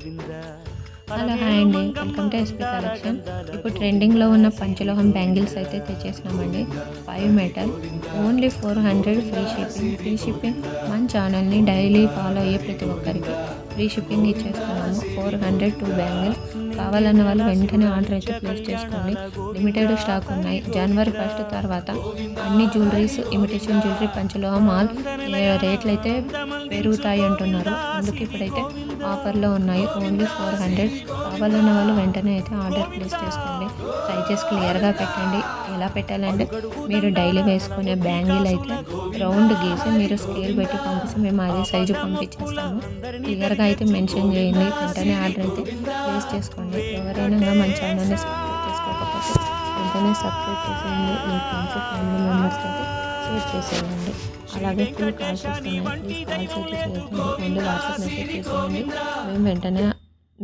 Hello hi అండి, welcome to SP collection. ఇప్పుడు ట్రెండింగ్లో ఉన్న పంచలోహం బ్యాంగిల్స్ అయితే తెచ్చేసినామండి. 5 మెటల్, ఓన్లీ 400 ఫ్రీ షిప్పింగ్. మన ఛానల్ని డైలీ ఫాలో అయ్యే ప్రతి ఒక్కరికి ఫ్రీ షిప్పింగ్ ఇచ్చేస్తున్నాము. 400 2 బ్యాంగిల్స్ కావాలన్న వాళ్ళు వెంటనే ఆర్డర్ అయితే ప్లేస్ చేసుకోండి. లిమిటెడ్ స్టాక్ ఉన్నాయి. జనవరి 1 తర్వాత అన్ని జ్యువెలరీస్, ఇమిటేషన్ జ్యువెలరీ, పంచలోహం ఆల్ రేట్లు అయితే పెరుగుతాయి అంటున్నారు. అందుకే ఇప్పుడైతే ఆఫర్లో ఉన్నాయి. ఓన్లీ 400 కావాలన్న వాళ్ళు వెంటనే అయితే ఆర్డర్ ప్లేస్ చేసుకోండి. సైజెస్ క్లియర్గా పెట్టండి. ఎలా పెట్టాలంటే మీరు డైలీ వేసుకునే బ్యాంగిల్ అయితే రౌండ్ గీసి మీరు స్కేల్ పెట్టి పంపిస్తే మేము అదే సైజు పంపించేస్తాము. క్లియర్గా అయితే మెన్షన్ చేయండి. వెంటనే ఆర్డర్ అయితే ప్లేస్ చేసుకోండి. ఎవరైనా మన ఛానల్ని సబ్స్క్రైబ్ చేసుకోకపోతే వెంటనే సబ్స్క్రైబ్ చేసేయండి. మీ ఫ్రెండ్స్, ఫ్యామిలీ మెంబర్స్ అయితే షేర్ చేసేయండి. అలాగే ఫుల్ కాల్స్ వస్తున్నాయి. ప్లీజ్ కాల్స్ అయితే చేయకండి. ఓన్లీ వాట్సాప్ మెసేజ్ చేసేయండి. మేము వెంటనే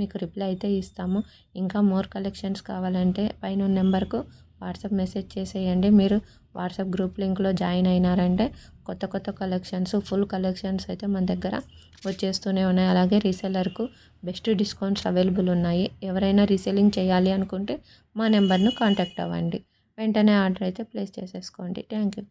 మీకు రిప్లై అయితే ఇస్తాము. ఇంకా మోర్ కలెక్షన్స్ కావాలంటే పైన నెంబర్కు వాట్సాప్ మెసేజ్ చేసేయండి. మీరు వాట్సాప్ గ్రూప్ లింక్లో జాయిన్ అయినారంటే కొత్త కలెక్షన్స్, ఫుల్ కలెక్షన్స్ అయితే మన దగ్గర వచ్చేస్తూనే ఉన్నాయి. అలాగే రీసెల్లర్కు బెస్ట్ డిస్కౌంట్స్ అవైలబుల్ ఉన్నాయి. ఎవరైనా రీసెల్లింగ్ చేయాలి అనుకుంటే మా నెంబర్ను కాంటాక్ట్ అవ్వండి. వెంటనే ఆర్డర్ అయితే ప్లేస్ చేసేసుకోండి. Thank you.